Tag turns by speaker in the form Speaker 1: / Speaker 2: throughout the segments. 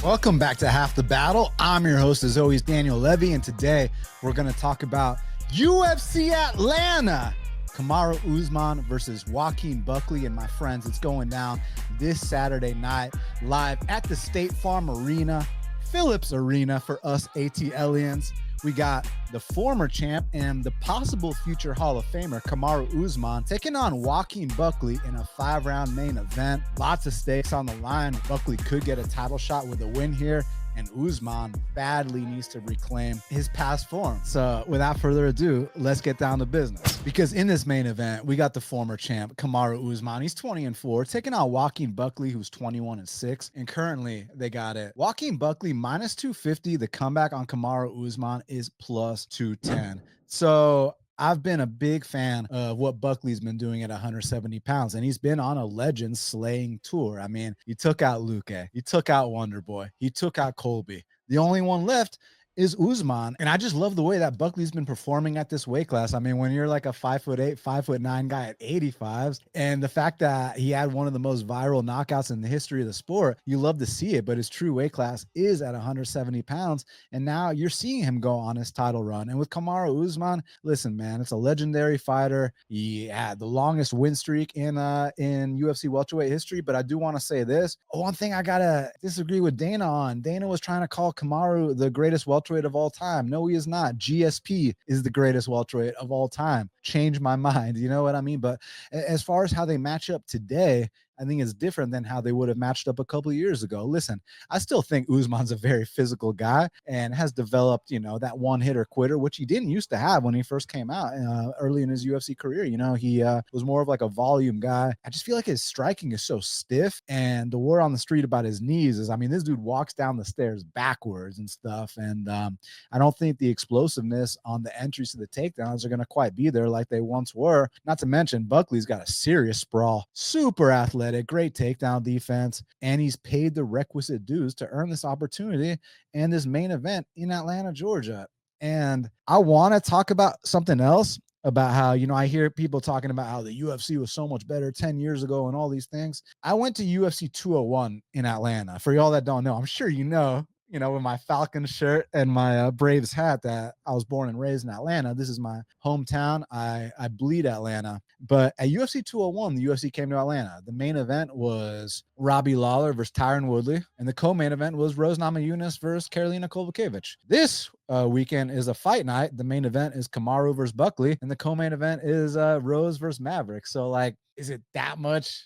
Speaker 1: Welcome back to Half the Battle. I'm your host, as always, Daniel Levy, and today we're going to talk about UFC Atlanta. Kamaru Usman versus Joaquin Buckley. And my friends, it's going down this Saturday night live at the State Farm Arena, Phillips Arena for us ATLians. We got the former champ and the possible future Hall of Famer, Kamaru Usman, taking on Joaquin Buckley in a 5-round main event. Lots of stakes on the line. Buckley could get a title shot with a win here, and Usman badly needs to reclaim his past form. So without further ado, let's get down to business. Because in this main event, we got the former champ, Kamaru Usman. He's 20-4, taking out Joaquin Buckley, who's 21-6. And currently, they got it. Joaquin Buckley minus 250. The comeback on Kamaru Usman is plus 210. So I've been a big fan of what Buckley's been doing at 170 pounds, and he's been on a legend slaying tour. I mean, he took out Luque, he took out Wonderboy, he took out Colby. The only one left is Usman. And I just love the way that Buckley's been performing at this weight class. I mean, when you're like a 5'8", 5'9" guy at 85s, and the fact that he had one of the most viral knockouts in the history of the sport, you love to see it. But his true weight class is at 170 pounds. And now you're seeing him go on his title run. And with Kamaru Usman, listen, man, it's a legendary fighter. He had the longest win streak in UFC welterweight history. But I do want to say this. One thing I gotta disagree with Dana on. Dana was trying to call Kamaru the greatest welterweight of all time. No, he is not. GSP is the greatest welterweight of all time. Change my mind. You know what I mean? But as far as how they match up today, I think it's different than how they would have matched up a couple of years ago. Listen, I still think Usman's a very physical guy and has developed, that one-hitter quitter, which he didn't used to have when he first came out early in his UFC career. He was more of like a volume guy. I just feel like his striking is so stiff, and the word on the street about his knees is, this dude walks down the stairs backwards and stuff, and I don't think the explosiveness on the entries to the takedowns are going to quite be there like they once were. Not to mention, Buckley's got a serious sprawl, super athletic, great takedown defense, and he's paid the requisite dues to earn this opportunity and this main event in Atlanta, Georgia. And I want to talk about something else, about how, I hear people talking about how the UFC was so much better 10 years ago and all these things. I went to UFC 201 in Atlanta. For y'all that don't know, I'm sure with my Falcons shirt and my Braves hat, that I was born and raised in Atlanta. This is my hometown. I bleed Atlanta. But at UFC 201, the UFC came to Atlanta. The main event was Robbie Lawler versus Tyron Woodley, and the co-main event was Rose Namajunas versus Karolina Kowalkiewicz. This weekend is a fight night. The main event is Kamaru versus Buckley, and the co-main event is Rose versus Maverick. So, is it that much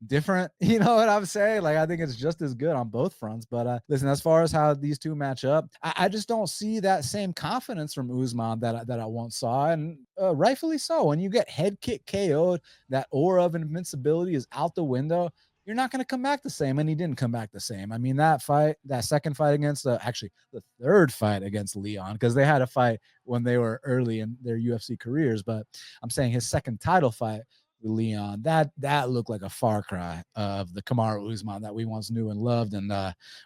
Speaker 1: different? You know what I'm saying? I think it's just as good on both fronts. But listen, as far as how these two match up, I just don't see that same confidence from Usman that I once saw, and rightfully so. When you get head kick KO'd, that aura of invincibility is out the window. You're not going to come back the same, and he didn't come back the same. That second fight against actually the third fight against Leon, because they had a fight when they were early in their UFC careers, but I'm saying his second title fight with Leon, that looked like a far cry of the Kamaru Usman that we once knew and loved, and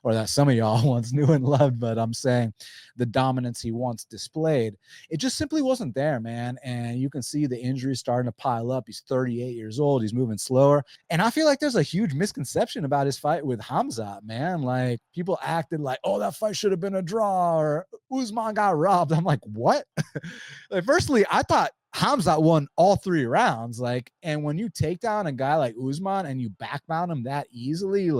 Speaker 1: or that some of y'all once knew and loved. But I'm saying the dominance he once displayed, it just simply wasn't there, man. And you can see the injuries starting to pile up. He's 38 years old. He's moving slower. And I feel like there's a huge misconception about his fight with Hamzat, man. People acted like, oh, that fight should have been a draw, or Usman got robbed. I'm like, what? Firstly, I thought Hamzat won all 3 rounds. And when you take down a guy like Usman and you backmount him that easily,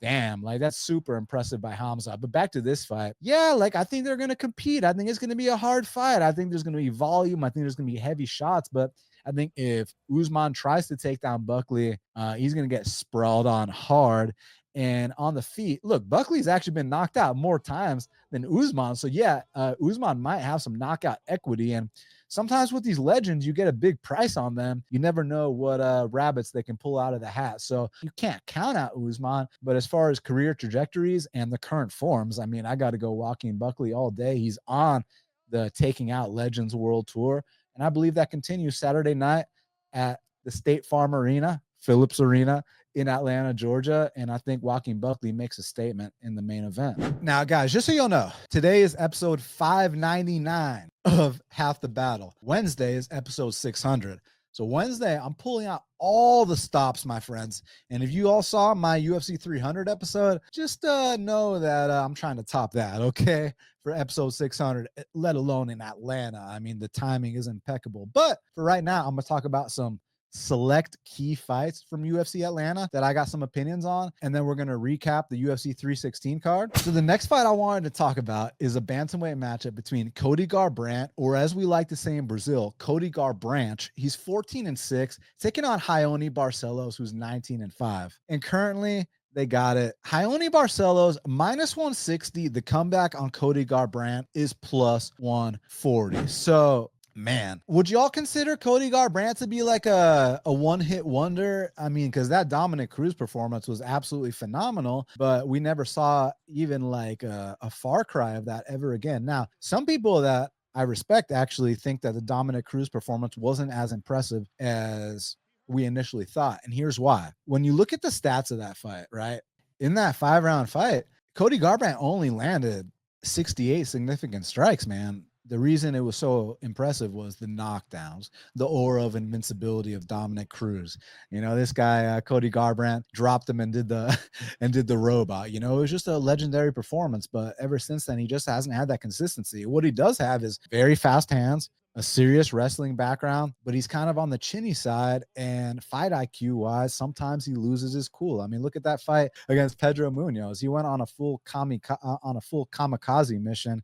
Speaker 1: damn, that's super impressive by Hamzat. But back to this fight. Yeah, I think they're going to compete. I think it's going to be a hard fight. I think there's going to be volume. I think there's going to be heavy shots. But I think if Usman tries to take down Buckley, he's going to get sprawled on hard. And on the feet, look, Buckley's actually been knocked out more times than Usman. So yeah, Usman might have some knockout equity. And sometimes with these legends, you get a big price on them. You never know what rabbits they can pull out of the hat. So you can't count out Usman. But as far as career trajectories and the current forms, I got to go Joaquin Buckley all day. He's on the Taking Out Legends World Tour. And I believe that continues Saturday night at the State Farm Arena, Phillips Arena in Atlanta, Georgia. And I think Joaquin Buckley makes a statement in the main event. Now, guys, just so you'll know, today is episode 599 of Half the Battle. Wednesday is episode 600. So Wednesday, I'm pulling out all the stops, my friends. And if you all saw my UFC 300 episode, just know that I'm trying to top that, okay? For episode 600, let alone in Atlanta. I mean, the timing is impeccable. But for right now, I'm going to talk about some select key fights from UFC Atlanta that I got some opinions on, and then we're going to recap the UFC 316 card. So the next fight I wanted to talk about is a bantamweight matchup between Cody Garbrandt, or as we like to say in Brazil, Cody Garbrandt. He's 14-6, taking on Raoni Barcelos, who's 19-5. And currently, they got it. Raoni Barcelos minus 160. The comeback on Cody Garbrandt is plus 140. So man, would y'all consider Cody Garbrandt to be like a one-hit wonder? I mean, because that Dominic Cruz performance was absolutely phenomenal, but we never saw even like a far cry of that ever again. Now, some people that I respect actually think that the Dominic Cruz performance wasn't as impressive as we initially thought. And here's why. When you look at the stats of that fight, right? In that 5-round fight, Cody Garbrandt only landed 68 significant strikes, man. The reason it was so impressive was the knockdowns, the aura of invincibility of Dominic Cruz. You know, this guy, Cody Garbrandt, dropped him and did the robot. You know, it was just a legendary performance. But ever since then, he just hasn't had that consistency. What he does have is very fast hands, a serious wrestling background, but he's kind of on the chinny side, and fight IQ wise, sometimes he loses his cool. I mean, look at that fight against Pedro Munoz. He went on a full kamikaze mission.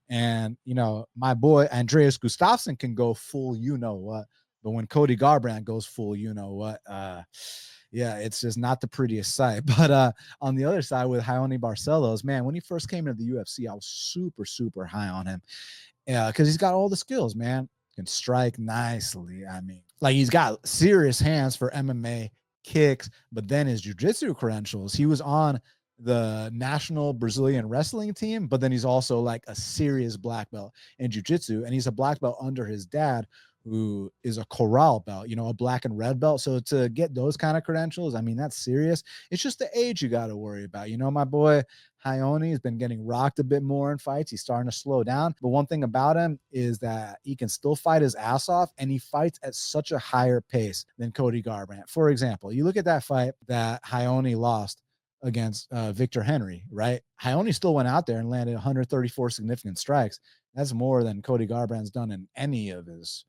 Speaker 1: And, you know, my boy Andreas Gustafson can go full you know what. But when Cody Garbrandt goes full you know what, yeah, it's just not the prettiest sight. But on the other side with Raoni Barcelos, man, when he first came into the UFC, I was super, super high on him. Yeah, because he's got all the skills, man. Can strike nicely. I mean, like he's got serious hands for MMA kicks, but then his jiu-jitsu credentials, he was on the national Brazilian wrestling team, but then he's also like a serious black belt in jiu-jitsu, and he's a black belt under his dad, who is a corral belt, you know, a black and red belt. So to get those kind of credentials, I mean, that's serious. It's just the age you got to worry about. You know, my boy Raoni has been getting rocked a bit more in fights. He's starting to slow down. But one thing about him is that he can still fight his ass off, and he fights at such a higher pace than Cody Garbrandt. For example, you look at that fight that Raoni lost against Victor Henry, right? Raoni still went out there and landed 134 significant strikes. That's more than Cody Garbrandt's done in any of his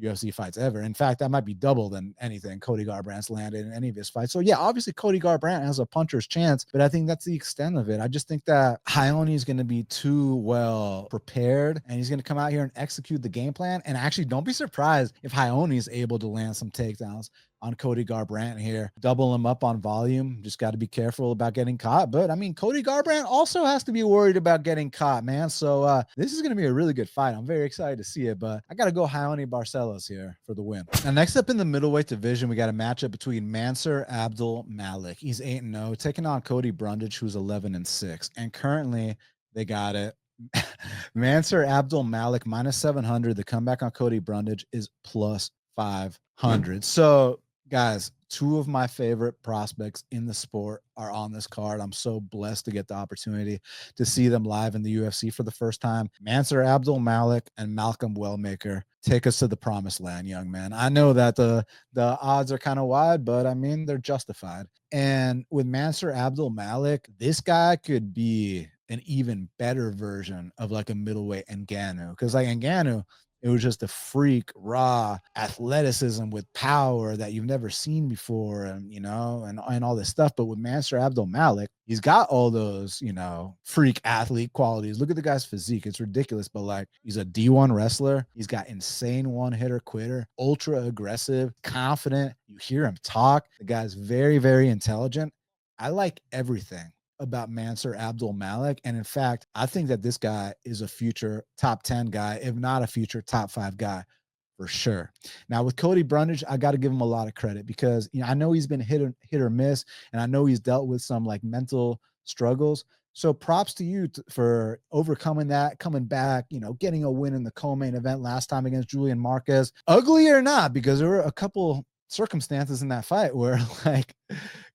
Speaker 1: UFC fights ever. In fact, that might be double than anything Cody Garbrandt's landed in any of his fights. So yeah, obviously Cody Garbrandt has a puncher's chance, but I think that's the extent of it. I just think that Raoni is going to be too well prepared, and he's going to come out here and execute the game plan. And actually, don't be surprised if Raoni is able to land some takedowns on Cody Garbrandt here, double him up on volume. Just got to be careful about getting caught. But I mean, Cody Garbrandt also has to be worried about getting caught, man. So this is going to be a really good fight. I'm very excited to see it, but I got to go Raoni Barcelos here for the win. Now, next up in the middleweight division, we got a matchup between Mansur Abdul Malik. He's 8-0, taking on Cody Brundage, who's 11-6. And currently, they got it. Mansur Abdul Malik minus 700. The comeback on Cody Brundage is plus 500. So, guys, two of my favorite prospects in the sport are on this card. I'm so blessed to get the opportunity to see them live in the UFC for the first time. Mansur Abdul Malik and Malcolm Wellmaker, take us to the promised land, young man. I know that the odds are kind of wide, but I mean, they're justified. And with Mansur Abdul Malik, this guy could be an even better version of like a middleweight Ngannou, because like Ngannou, it was just a freak, raw athleticism with power that you've never seen before, and you know, and all this stuff. But with Mansur Abdul Malik, he's got all those, you know, freak athlete qualities. Look at the guy's physique; it's ridiculous. But like, he's a D1 wrestler. He's got insane one-hitter quitter, ultra aggressive, confident. You hear him talk. The guy's very, very intelligent. I like everything about Mansur Abdul Malik. And in fact, I think that this guy is a future top 10 guy, if not a future top 5 guy for sure. Now with Cody Brundage, I got to give him a lot of credit because, you know, I know he's been hit or miss, and I know he's dealt with some like mental struggles. So props to you for overcoming that, coming back, you know, getting a win in the co-main event last time against Julian Marquez. Ugly or not, because there were a couple circumstances in that fight where like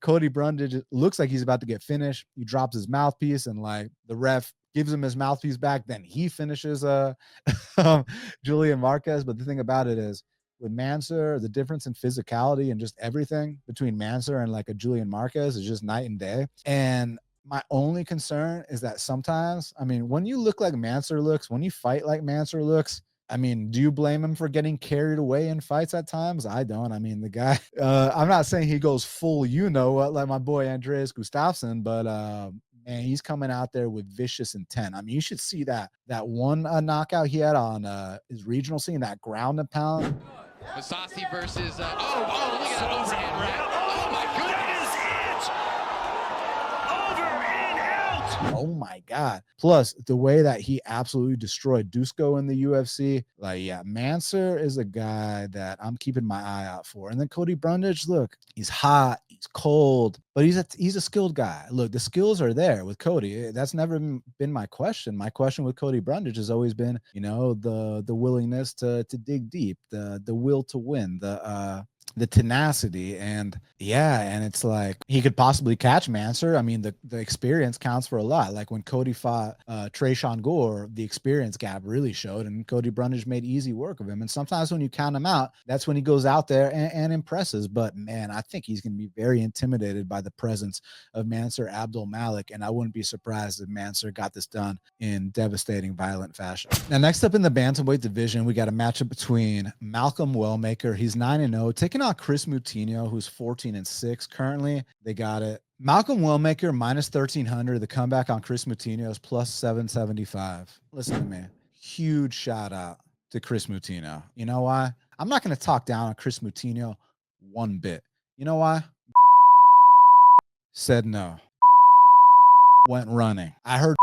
Speaker 1: Cody Brundage looks like he's about to get finished. He drops his mouthpiece, and like the ref gives him his mouthpiece back. Then he finishes Julian Marquez. But the thing about it is, with Mansour, the difference in physicality and just everything between Mansour and like a Julian Marquez is just night and day. And my only concern is that sometimes, I mean, when you look like Mansour looks, when you fight like Mansour looks, I mean, do you blame him for getting carried away in fights at times? I don't. I mean, the guy, I'm not saying he goes full, you know what, like my boy Andreas Gustafson, but man, he's coming out there with vicious intent. I mean, you should see that one knockout he had on his regional scene, that ground and pound.
Speaker 2: Masasi versus, look at that overhand right. Oh my goodness.
Speaker 1: Oh my God. Plus the way that he absolutely destroyed Dusko in the UFC. Like, yeah, Mansour is a guy that I'm keeping my eye out for. And then Cody Brundage, look, he's hot, he's cold, but he's a skilled guy. Look, the skills are there with Cody. That's never been my question. My question with Cody Brundage has always been, you know, the willingness to dig deep, the will to win, the tenacity. And yeah, and it's like he could possibly catch Mansour. I mean, the experience counts for a lot. Like when Cody fought Tresean Gore, the experience gap really showed, and Cody Brundage made easy work of him. And sometimes when you count him out, that's when he goes out there and impresses. But man, I think he's going to be very intimidated by the presence of Mansour Abdul Malik, and I wouldn't be surprised if Mansour got this done in devastating, violent fashion. Now, next up in the bantamweight division, we got a matchup between Malcolm Wellmaker. He's 9-0, taking on Chris Moutinho, who's 14-6 currently. They got it. Malcolm Wellmaker minus 1,300. The comeback on Chris Moutinho is plus 775. Listen to me. Huge shout out to Chris Moutinho. You know why? I'm not going to talk down on Chris Moutinho one bit. You know why? Said no. Went running. I heard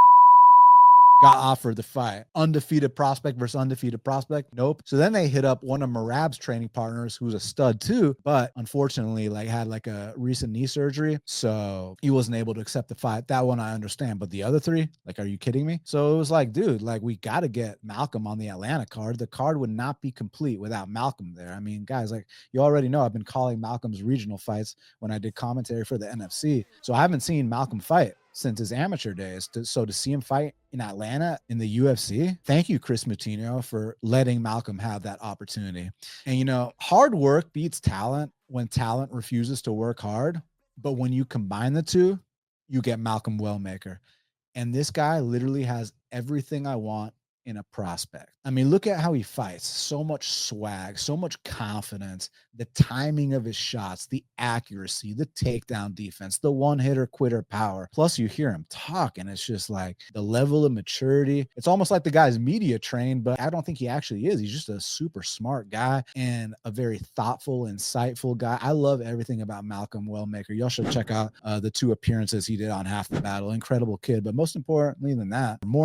Speaker 1: got offered the fight. Undefeated prospect versus undefeated prospect. Nope. So then they hit up one of Merab's training partners, who's a stud too, but unfortunately like had like a recent knee surgery. So he wasn't able to accept the fight. That one I understand. But the other three, like, are you kidding me? So it was like, dude, like we got to get Malcolm on the Atlanta card. The card would not be complete without Malcolm there. I mean, guys, like you already know, I've been calling Malcolm's regional fights when I did commentary for the NFC. So I haven't seen Malcolm fight since his amateur days. So to see him fight in Atlanta in the UFC, thank you, Chris Moutinho, for letting Malcolm have that opportunity. And, you know, hard work beats talent when talent refuses to work hard. But when you combine the two, you get Malcolm Wellmaker. And this guy literally has everything I want in a prospect. I mean, look at how he fights. So much swag, so much confidence, the timing of his shots, the accuracy, the takedown defense, the one-hitter quitter power. Plus you hear him talk and it's just like the level of maturity. It's almost like the guy's media trained, but I don't think he actually is. He's just a super smart guy and a very thoughtful, insightful guy. I love everything about Malcolm Wellmaker. Y'all should check out the 2 appearances he did on Half the Battle. Incredible kid. But more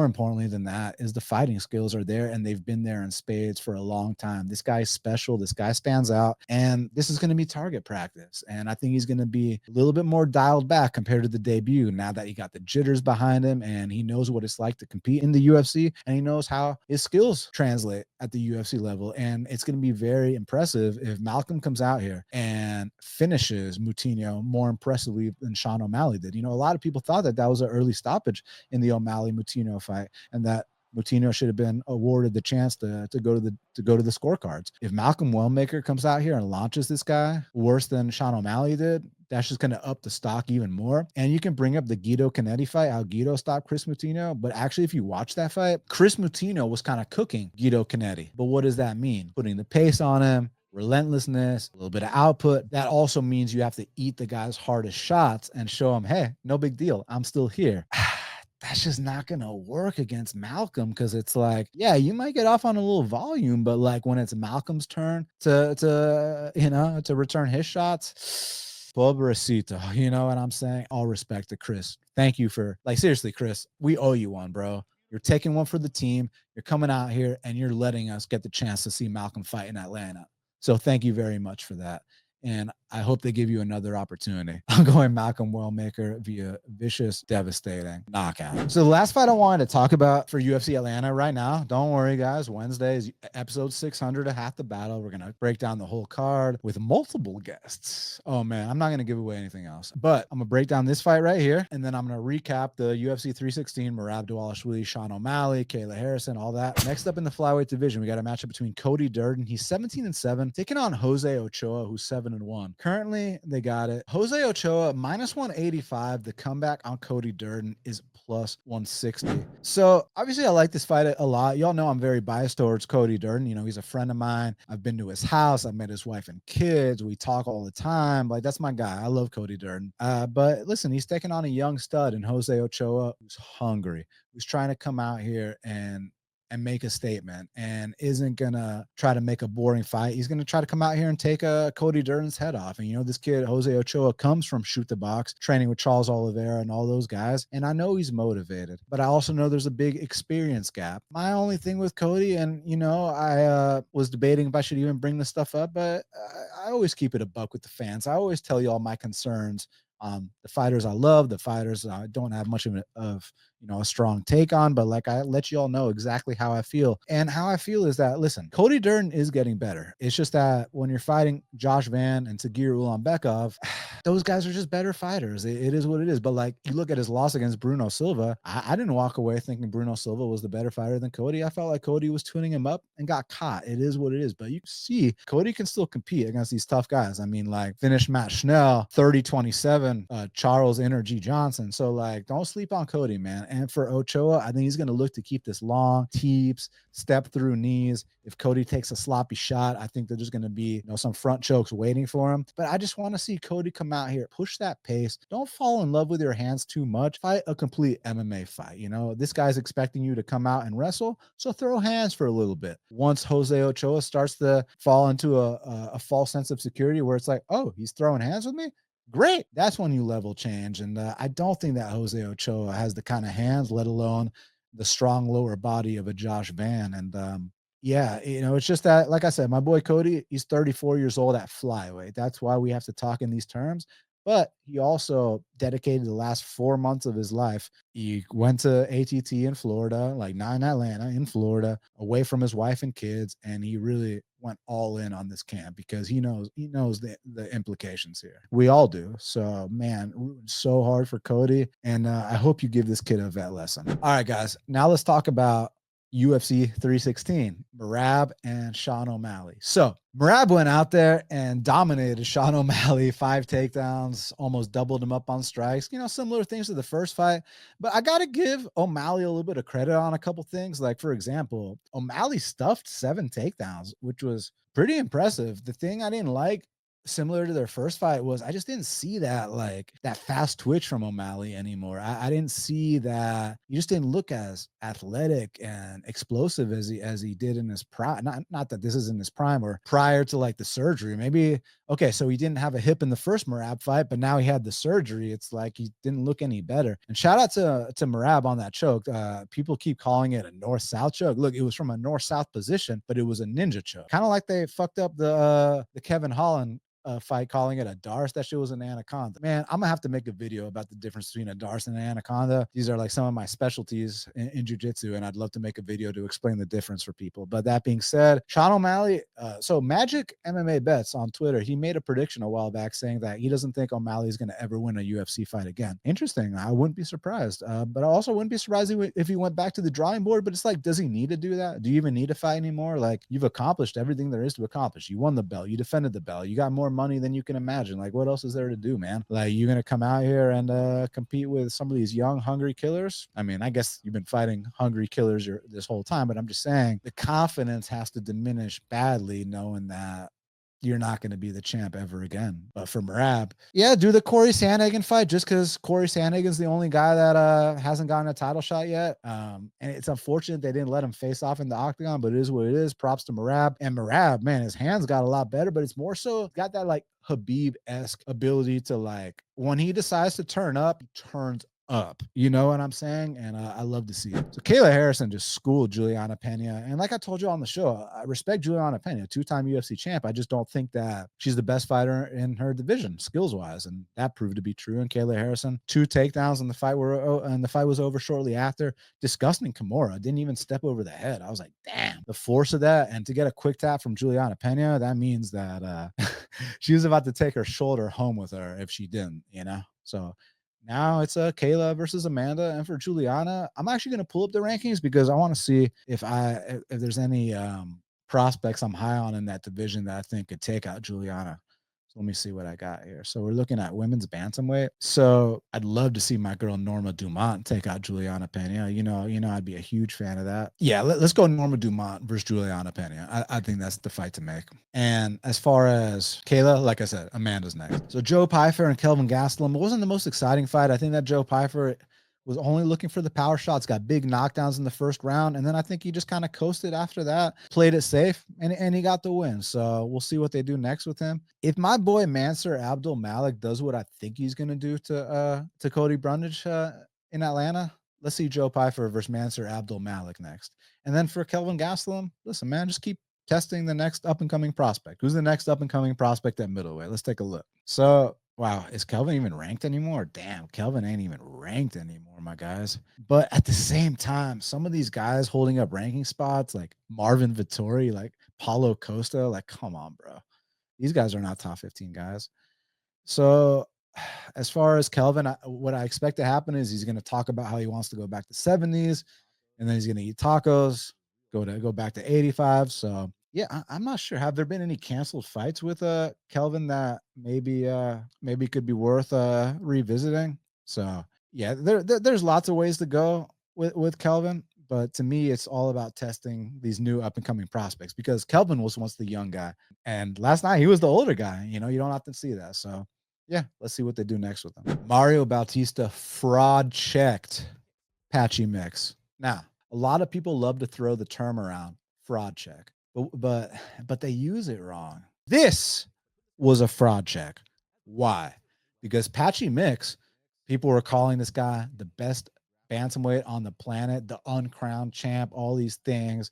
Speaker 1: importantly than that is the fighting skills are there, and they've been there in spades for a long time. This guy's special. This guy stands out, and this is going to be target practice. And I think he's going to be a little bit more dialed back compared to the debut now that he got the jitters behind him, and he knows what it's like to compete in the UFC, and he knows how his skills translate at the UFC level. And it's going to be very impressive if Malcolm comes out here and finishes Moutinho more impressively than Sean O'Malley did. You know, a lot of people thought that was an early stoppage in the O'Malley-Moutinho fight, and that Moutinho should have been awarded the chance to go to the scorecards. If Malcolm Wellmaker comes out here and launches this guy worse than Sean O'Malley did, that's just going to up the stock even more. And you can bring up the Guido Canetti fight, how Guido stopped Chris Moutinho. But actually, if you watch that fight, Chris Moutinho was kind of cooking Guido Canetti. But what does that mean? Putting the pace on him, relentlessness, a little bit of output. That also means you have to eat the guy's hardest shots and show him, hey, no big deal, I'm still here. That's just not going to work against Malcolm, because it's like, yeah, you might get off on a little volume, but like when it's Malcolm's turn to return his shots, pobrecito, you know what I'm saying? All respect to Chris. Thank you for, like, seriously, Chris, we owe you one, bro. You're taking one for the team. You're coming out here and you're letting us get the chance to see Malcolm fight in Atlanta. So thank you very much for that. And I hope they give you another opportunity. I'm going Malcolm Wellmaker via vicious, devastating knockout. So the last fight I wanted to talk about for UFC Atlanta right now, don't worry guys, Wednesday is episode 600 of Half the Battle. We're going to break down the whole card with multiple guests. Oh man, I'm not going to give away anything else, but I'm going to break down this fight right here, and then I'm going to recap the UFC 316, Merab Dvalishvili, Sean O'Malley, Kayla Harrison, all that. Next up in the flyweight division, we got a matchup between Cody Durden. He's 17-7, taking on Jose Ochoa, who's 7-1. Currently, they got it. Jose Ochoa minus 185. The comeback on Cody Durden is plus 160. So obviously I like this fight a lot. Y'all know I'm very biased towards Cody Durden. You know, he's a friend of mine. I've been to his house. I've met his wife and kids. We talk all the time. Like, that's my guy. I love Cody Durden. But listen, he's taking on a young stud in Jose Ochoa, who's hungry, who's trying to come out here and make a statement, and isn't gonna try to make a boring fight. He's gonna try to come out here and take Cody Durden's head off. And you know, this kid Jose Ochoa comes from Shoot the Box, training with Charles Oliveira and all those guys, and I know he's motivated, but I also know there's a big experience gap. My only thing with Cody, and you know, I was debating if I should even bring this stuff up, but I always keep it a buck with the fans. I always tell you all my concerns. The fighters I love, the fighters I don't have much of a strong take on, but like, I let you all know exactly how I feel. And how I feel is that, listen, Cody Durden is getting better. It's just that when you're fighting Josh Van and Tagir Ulanbekov, those guys are just better fighters. It is what it is. But like, you look at his loss against Bruno Silva, I didn't walk away thinking Bruno Silva was the better fighter than Cody. I felt like Cody was tuning him up and got caught. It is what it is. But you see, Cody can still compete against these tough guys. I mean, like, finished Matt Schnell 30-27, Charles Energy Johnson. So like, don't sleep on Cody, man. And for Ochoa, I think he's going to look to keep this long, teeps, step through knees. If Cody takes a sloppy shot, I think there's going to be some front chokes waiting for him. But I just want to see Cody come out here, push that pace. Don't fall in love with your hands too much. Fight a complete MMA fight. You know, this guy's expecting you to come out and wrestle, so throw hands for a little bit. Once Jose Ochoa starts to fall into a false sense of security where it's like, oh, he's throwing hands with me, great. That's when you level change. And I don't think that Jose Ochoa has the kind of hands, let alone the strong lower body of a Josh Van. And yeah, it's just that, like I said, my boy Cody, he's 34 years old at flyweight. That's why we have to talk in these terms. But he also dedicated the last 4 months of his life. He went to ATT in Florida, like not in Atlanta, in Florida, away from his wife and kids. And he really went all in on this camp because he knows the implications here. We all do. So man, rooting so hard for Cody. And I hope you give this kid a vet lesson. All right, guys, now let's talk about UFC 316, Merab and Sean O'Malley. So Merab went out there and dominated Sean O'Malley, 5 takedowns, almost doubled him up on strikes. Similar things to the first fight. But I got to give O'Malley a little bit of credit on a couple things. Like, for example, O'Malley stuffed 7 takedowns, which was pretty impressive. The thing I didn't like, similar to their first fight, was I just didn't see that fast twitch from O'Malley anymore. I didn't see that. He just didn't look as athletic and explosive as he did in his prime. Not that this is in his prime or prior to like the surgery. Maybe, okay, so he didn't have a hip in the first Merab fight, but now he had the surgery. It's like he didn't look any better. And shout out to Merab on that choke. People keep calling it a north-south choke. Look, it was from a north-south position, but it was a ninja choke. Kind of like they fucked up the Kevin Holland fight, calling it a Darce. That shit was an anaconda. Man, I'm gonna have to make a video about the difference between a Darce and an anaconda. These are like some of my specialties in jiu-jitsu, and I'd love to make a video to explain the difference for people. But that being said, Sean O'Malley, so Magic MMA Bets on Twitter, he made a prediction a while back saying that he doesn't think O'Malley is gonna ever win a UFC fight again. Interesting. I wouldn't be surprised, but I also wouldn't be surprised if he went back to the drawing board. But it's like, does he need to do that? Do you even need to fight anymore? Like, you've accomplished everything there is to accomplish. You won the belt, you defended the belt, you got more money than you can imagine. Like, what else is there to do, man? Like, you're gonna come out here and compete with some of these young hungry killers? I mean, I guess you've been fighting hungry killers this whole time, but I'm just saying the confidence has to diminish badly knowing that you're not going to be the champ ever again. But for Merab, yeah, do the Corey Sandhagen fight, just because Corey Sandhagen's the only guy that hasn't gotten a title shot yet. And it's unfortunate they didn't let him face off in the octagon, but it is what it is. Props to Merab. And Merab, man, his hands got a lot better, but it's more so got that like Habib-esque ability to, like, when he decides to turn up, he turns up. You know what I'm saying? And I love to see it. So Kayla Harrison just schooled Julianna Pena. And like I told you on the show, I respect Julianna Pena, two-time UFC champ. I just don't think that she's the best fighter in her division, skills-wise. And that proved to be true. And Kayla Harrison, 2 takedowns in the fight and the fight was over shortly after. Disgusting Kimura didn't even step over the head. I was like, damn, the force of that. And to get a quick tap from Julianna Pena, that means that she was about to take her shoulder home with her if she didn't, you know? So now it's Kayla versus Amanda, and for Juliana, I'm actually going to pull up the rankings because I want to see if there's any prospects I'm high on in that division that I think could take out Juliana. So let me see what I got here. So we're looking at women's bantamweight. So I'd love to see my girl Norma Dumont take out Juliana Pena. You know, I'd be a huge fan of that. Yeah, let's go Norma Dumont versus Juliana Pena. I think that's the fight to make. And as far as Kayla, like I said, Amanda's next. So Joe Pyfer and Kelvin Gastelum, it wasn't the most exciting fight. I think that Joe Pyfer was only looking for the power shots, got big knockdowns in the first round, and then I think he just kind of coasted after that, played it safe, and he got the win. So we'll see what they do next with him. If my boy Mansur Abdul Malik does what I think he's gonna do to Cody Brundage in Atlanta, let's see Joe Pyfer versus Mansur Abdul Malik next. And then for Kelvin Gastelum, listen, man, just keep testing the next up and coming prospect. Who's the next up and coming prospect at middleweight? Let's take a look. So wow, is Kelvin even ranked anymore? Damn, Kelvin ain't even ranked anymore, my guys. But at the same time, some of these guys holding up ranking spots like Marvin Vittori, like Paulo Costa, like, come on, bro. These guys are not top 15 guys. So as far as Kelvin, what I expect to happen is he's going to talk about how he wants to go back to 70s, and then he's going to eat tacos, go back to 85. So yeah, I'm not sure. Have there been any canceled fights with Kelvin that maybe could be worth revisiting? So yeah, there's lots of ways to go with Kelvin, but to me, it's all about testing these new up and coming prospects because Kelvin was once the young guy, and last night he was the older guy. You know, you don't have to see that. So yeah, let's see what they do next with him. Mario Bautista fraud checked Patchy Mix. Now, a lot of people love to throw the term around fraud check, but they use it wrong. This was a fraud check. Why? Because Patchy Mix, people were calling this guy the best bantamweight on the planet, the uncrowned champ, all these things,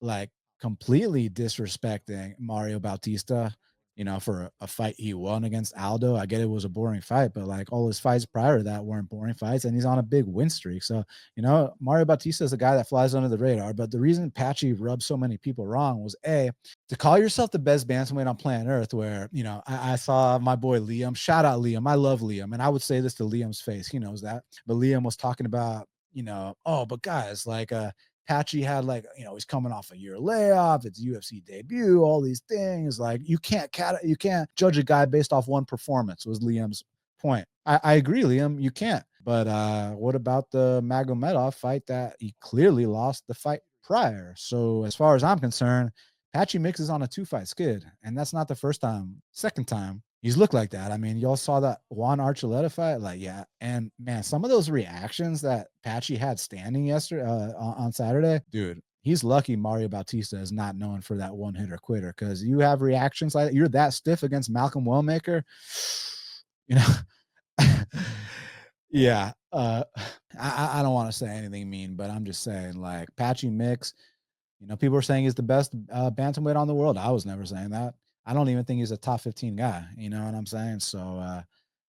Speaker 1: like completely disrespecting Mario Bautista, you know, for a fight he won against Aldo. I get it was a boring fight, but like all his fights prior to that weren't boring fights, and he's on a big win streak. So, you know, Mario Bautista is a guy that flies under the radar. But the reason Patchy rubbed so many people wrong was to call yourself the best bantamweight on planet Earth, where, you know, I saw my boy Liam, shout out Liam. I love Liam. And I would say this to Liam's face. He knows that. But Liam was talking about, you know, oh, but guys, like, Patchy had, like, you know, he's coming off a year layoff. It's UFC debut, all these things. Like, you can't judge a guy based off one performance, was Liam's point. I agree, Liam, you can't. But what about the Magomedov fight that he clearly lost the fight prior? So as far as I'm concerned, Patchy Mix is on a 2-fight skid, and that's not the first time. Second time he's looked like that. I mean, y'all saw that Juan Archuleta fight, like, yeah. And man, some of those reactions that Patchy had standing yesterday on Saturday, dude, he's lucky Mario Bautista is not known for that one hitter quitter, because you have reactions like that, you're that stiff against Malcolm Wellmaker, you know. Yeah. I don't want to say anything mean, but I'm just saying, like, Patchy Mix, you know, people are saying he's the best bantamweight on the world. I was never saying that. I don't even think he's a top 15 guy. You know what I'm saying? So,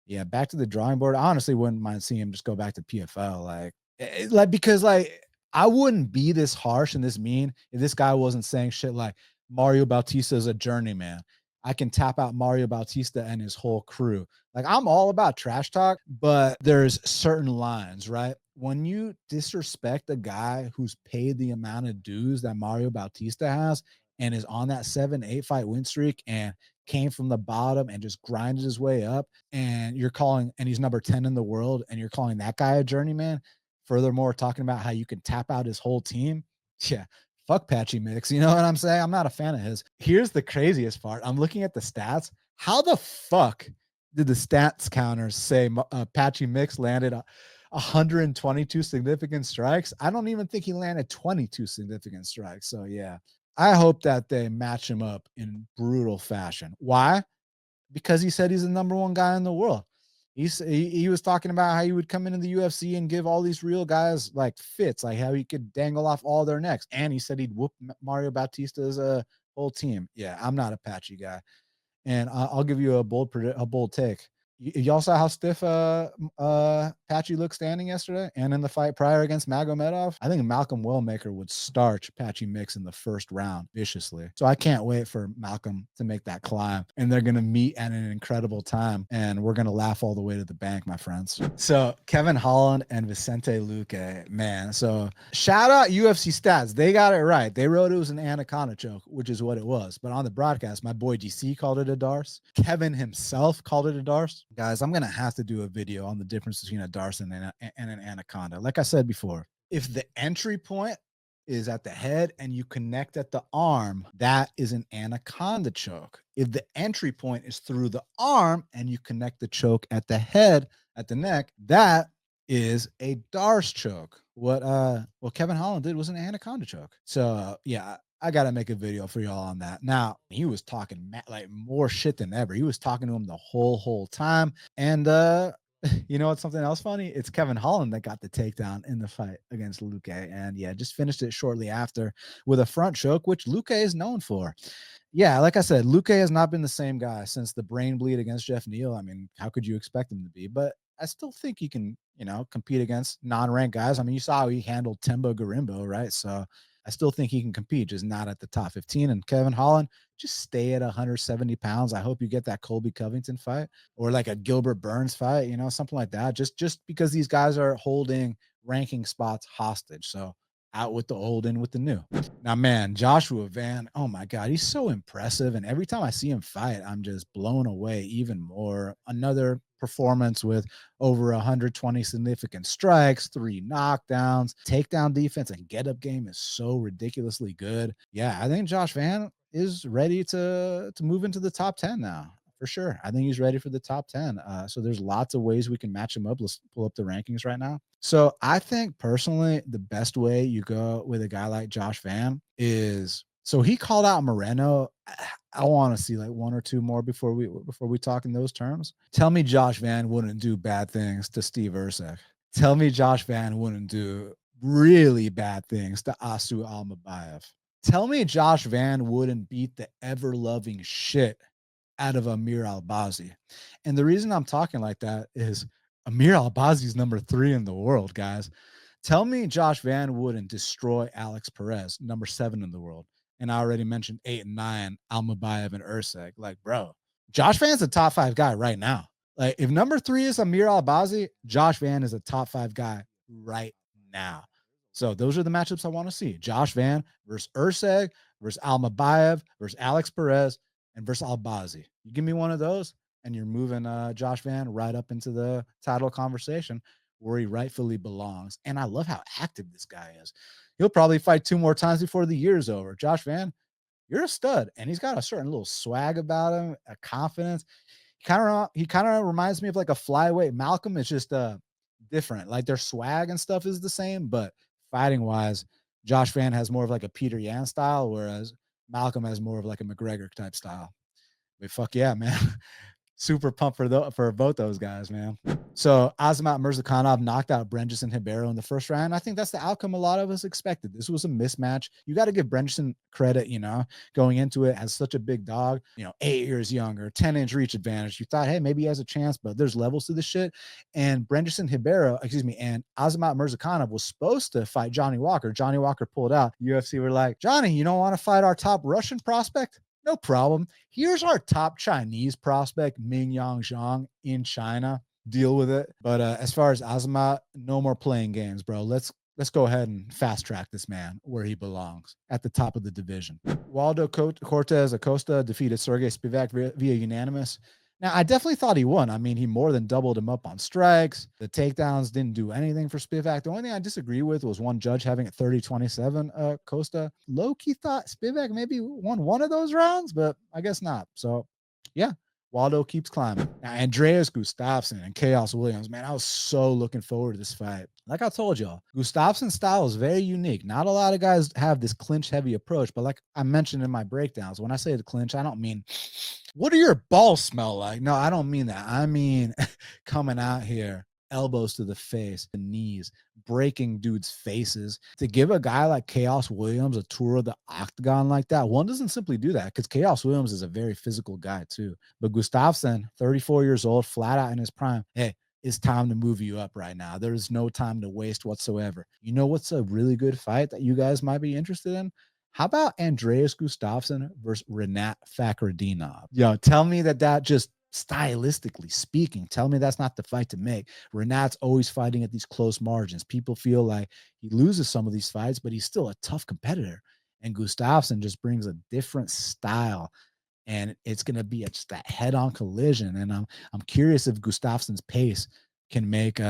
Speaker 1: yeah, back to the drawing board. I honestly wouldn't mind seeing him just go back to PFL. Like, because, like, I wouldn't be this harsh and this mean if this guy wasn't saying shit like Mario Bautista is a journeyman. I can tap out Mario Bautista and his whole crew. Like, I'm all about trash talk, but there's certain lines, right? When you disrespect a guy who's paid the amount of dues that Mario Bautista has and is on that 7-8 fight win streak and came from the bottom and just grinded his way up, and he's number 10 in the world, and you're calling that guy a journeyman, furthermore talking about how you can tap out his whole team. Yeah, fuck Patchy Mix. You know what I'm saying? I'm not a fan of his. Here's the craziest part. I'm looking at the stats. How the fuck did the stats counters say Patchy Mix landed 122 significant strikes? I don't even think he landed 22 significant strikes. So yeah, I hope that they match him up in brutal fashion. Why? Because he said he's the number one guy in the world. He was talking about how he would come into the UFC and give all these real guys like fits, like how he could dangle off all their necks. And he said he'd whoop Mario Batista's whole team. Yeah, I'm not a patchy guy. And I'll give you a bold take. Y'all saw how stiff Patchy looked standing yesterday and in the fight prior against Magomedov. I think Malcolm Wellmaker would starch Patchy Mix in the first round viciously. So I can't wait for Malcolm to make that climb, and they're going to meet at an incredible time, and we're going to laugh all the way to the bank, my friends. So Kevin Holland and Vicente Luque, man. So shout out UFC Stats. They got it right. They wrote it was an anaconda choke, which is what it was. But on the broadcast, my boy GC called it a Darce. Kevin himself called it a Darce. Guys, I'm going to have to do a video on the difference between a Darce and an anaconda. Like I said before, if the entry point is at the head and you connect at the arm, that is an anaconda choke. If the entry point is through the arm and you connect the choke at the head, at the neck, that is a Darce choke. What Kevin Holland did was an anaconda choke. So yeah, I got to make a video for y'all on that. Now, he was talking like more shit than ever. He was talking to him the whole time. And you know what's something else funny? It's Kevin Holland that got the takedown in the fight against Luque. And yeah, just finished it shortly after with a front choke, which Luque is known for. Yeah, like I said, Luque has not been the same guy since the brain bleed against Jeff Neal. I mean, how could you expect him to be? But I still think he can, compete against non-ranked guys. I mean, you saw how he handled Temba Garimbo, right? So I still think he can compete, just not at the top 15. And Kevin Holland, just stay at 170 pounds. I hope you get that Colby Covington fight or like a Gilbert Burns fight, something like that. Just because these guys are holding ranking spots hostage. So out with the old, in with the new. Now, man, Joshua Van, oh my God, he's so impressive. And every time I see him fight, I'm just blown away even more. Another performance with over 120 significant strikes, 3 knockdowns, takedown defense, and get up game is so ridiculously good. Yeah, I think Josh Van is ready to move into the top 10 now. For sure. I think he's ready for the top 10. So there's lots of ways we can match him up. Let's pull up the rankings right now. So I think personally, the best way you go with a guy like Josh Van is, so he called out Moreno. I want to see like 1 or 2 more before we talk in those terms. Tell me Josh Van wouldn't do bad things to Steve Erceg. Tell me Josh Van wouldn't do really bad things to Asu Almabayev. Tell me Josh Van wouldn't beat the ever-loving shit out of Amir Albazi. And the reason I'm talking like that is Amir Albazi is number 3 in the world, guys. Tell me Josh Van wouldn't destroy Alex Perez, number 7 in the world. And I already mentioned 8 and 9, Almabayev and Erceg. Like, bro, Josh Van's a top 5 guy right now. Like, if number 3 is Amir Albazi, Josh Van is a top 5 guy right now. So those are the matchups I want to see. Josh Van versus Erceg versus Almabayev versus Alex Perez and versus Albazi. You give me one of those, and you're moving Josh Van right up into the title conversation where he rightfully belongs. And I love how active this guy is. He'll probably fight 2 more times before the year's over. Josh Van, you're a stud, and he's got a certain little swag about him, a confidence. He kind of reminds me of like a flyweight Malcolm. It's just different. Like their swag and stuff is the same, but fighting wise, Josh Van has more of like a Peter Yan style, whereas Malcolm has more of like a McGregor type style. But fuck yeah, man. Super pumped for both those guys, man. So Azamat Murzakanov knocked out Brundage and Ribeiro in the first round. I think that's the outcome a lot of us expected. This was a mismatch. You got to give Brundage credit, going into it as such a big dog, 8 years younger, 10-inch reach advantage. You thought, hey, maybe he has a chance, but there's levels to this shit. And Brundage and Ribeiro, and Azamat Murzakanov was supposed to fight Johnny Walker. Johnny Walker pulled out. UFC were like, Johnny, you don't want to fight our top Russian prospect? No problem. Here's our top Chinese prospect, Mingyang Zhang in China. Deal with it. But as far as Azamat, no more playing games, bro. Let's go ahead and fast track this man where he belongs, at the top of the division. Waldo Cortez Acosta defeated Sergey Spivak via unanimous. Now, I definitely thought he won. I mean, he more than doubled him up on strikes. The takedowns didn't do anything for Spivak. The only thing I disagree with was one judge having it 30-27. Costa low-key thought Spivak maybe won one of those rounds, but I guess not. So, yeah, Waldo keeps climbing. Now, Andreas Gustafson and Chaos Williams, man, I was so looking forward to this fight. Like I told y'all, Gustafson's style is very unique. Not a lot of guys have this clinch-heavy approach, but like I mentioned in my breakdowns, when I say the clinch, I don't mean, what do your balls smell like? No, I don't mean that. I mean coming out here, elbows to the face, the knees, breaking dudes' faces. To give a guy like Chaos Williams a tour of the octagon like that, one doesn't simply do that, because Chaos Williams is a very physical guy too. But Gustafson, 34 years old, flat out in his prime. Hey, it's time to move you up right now. There is no time to waste whatsoever. You know what's a really good fight that you guys might be interested in? How about Andreas Gustafsson versus Rinat Fakhretdinov? Yo, tell me that just stylistically speaking, tell me that's not the fight to make. Renat's always fighting at these close margins. People feel like he loses some of these fights, but he's still a tough competitor. And Gustafsson just brings a different style, and it's going to be just that head-on collision. And I'm curious if Gustafsson's pace can make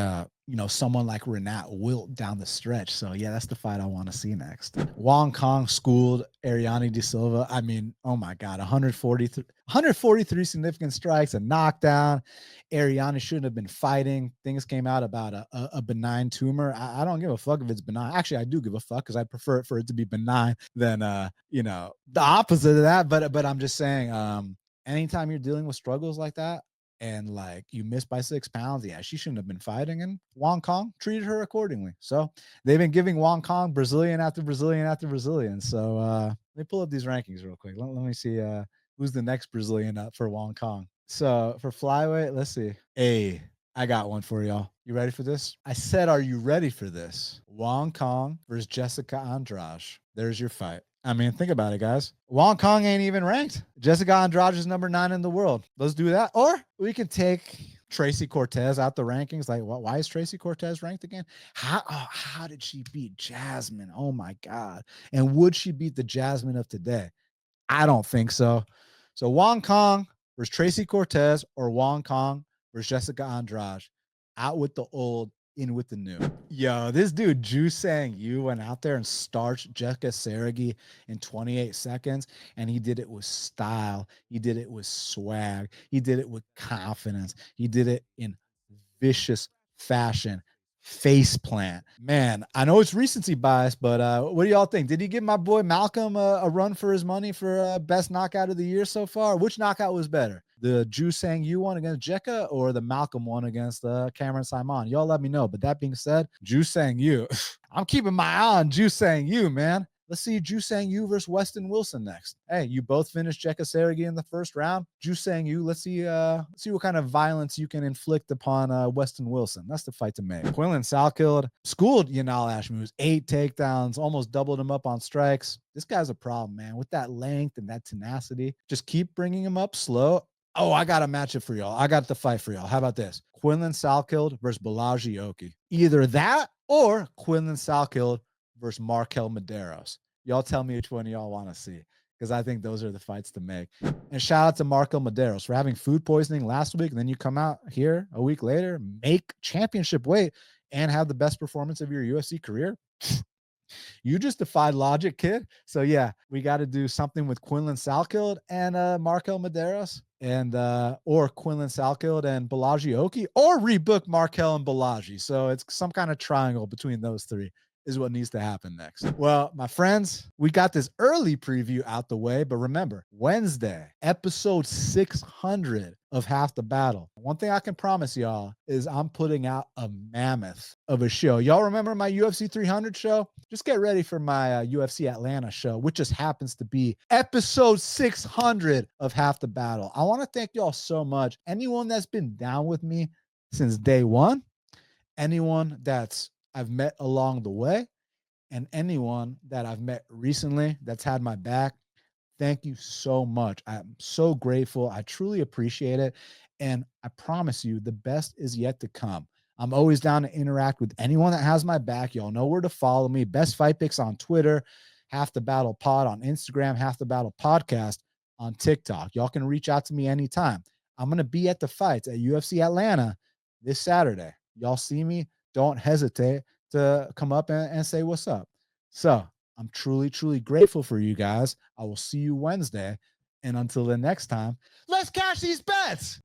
Speaker 1: someone like Rinat wilt down the stretch. So yeah, that's the fight I want to see next. Wong Kong schooled Ariane De Silva. I mean, oh my God, 143 significant strikes, a knockdown. Ariane shouldn't have been fighting. Things came out about a benign tumor. I don't give a fuck if it's benign. Actually, I do give a fuck, because I prefer it for it to be benign than the opposite of that. But I'm just saying, anytime you're dealing with struggles like that, and like you missed by 6 pounds, yeah, she shouldn't have been fighting, and Wong Kong treated her accordingly. So they've been giving Wong Kong Brazilian after Brazilian after Brazilian. So let me pull up these rankings real quick. Let me see who's the next Brazilian up for Wong Kong. So for flyweight, let's see. Hey, I got one for y'all. You ready for this? I said, are you ready for this? Wong Kong versus Jessica Andrade. There's your fight. I mean, think about it, guys. Wong Kong ain't even ranked. Jessica Andrade is number 9 in the world. Let's do that. Or we can take Tracy Cortez out the rankings. Like, why is Tracy Cortez ranked again? How did she beat Jasmine? Oh my God. And would she beat the Jasmine of today? I don't think so. So Wong Kong versus Tracy Cortez, or Wong Kong versus Jessica Andrade. Out with the old, in with the new. Yo, this dude Ju Sang Yu went out there and starched Jessica Sergi in 28 seconds, and he did it with style. He did it with swag. He did it with confidence. He did it in vicious fashion. Face plant. Man, I know it's recency bias, but what do y'all think? Did he give my boy Malcolm a run for his money for best knockout of the year so far? Which knockout was better? The Ju Sang Yu one against Jekka, or the Malcolm one against Cameron Simon? Y'all let me know. But that being said, Ju Sang Yu, I'm keeping my eye on Ju Sang Yu, man. Let's see Ju Sang Yu versus Weston Wilson next. Hey, you both finished Jekka Sergi in the first round. Ju Sang Yu, let's see what kind of violence you can inflict upon Weston Wilson. That's the fight to make. Quinlan Salkeld schooled Yanal Ashmouz, 8 takedowns, almost doubled him up on strikes. This guy's a problem, man, with that length and that tenacity. Just keep bringing him up slow. Oh, I got a matchup for y'all. I got the fight for y'all. How about this? Quinlan Salkeld versus Balaji Oki. Either that or Quinlan Salkeld versus Markel Medeiros. Y'all tell me which one y'all want to see, because I think those are the fights to make. And shout out to Markel Medeiros for having food poisoning last week, and then you come out here a week later, make championship weight, and have the best performance of your UFC career. You just defied logic, kid. So yeah, we got to do something with Quinlan Salkeld and Markel Medeiros, and or Quinlan Salkeld and Balaji Oki, or rebook Markel and Balaji. So it's some kind of triangle between those three is what needs to happen next. Well, my friends, we got this early preview out the way, but remember, Wednesday, episode 600 of Half the Battle. One thing I can promise y'all is I'm putting out a mammoth of a show. Y'all remember my UFC 300 show? Just get ready for my UFC Atlanta show, which just happens to be episode 600 of Half the Battle. I want to thank y'all so much. Anyone that's been down with me since day one, anyone that's I've met along the way, and anyone that I've met recently that's had my back, thank you so much. I'm so grateful. I truly appreciate it. And I promise you, the best is yet to come. I'm always down to interact with anyone that has my back. Y'all know where to follow me. Best Fight Picks on Twitter, Half the Battle Pod on Instagram, Half the Battle Podcast on TikTok. Y'all can reach out to me anytime. I'm going to be at the fights at UFC Atlanta this Saturday. Y'all see me, don't hesitate to come up and say what's up. So I'm truly, truly grateful for you guys. I will see you Wednesday. And until the next time, let's cash these bets.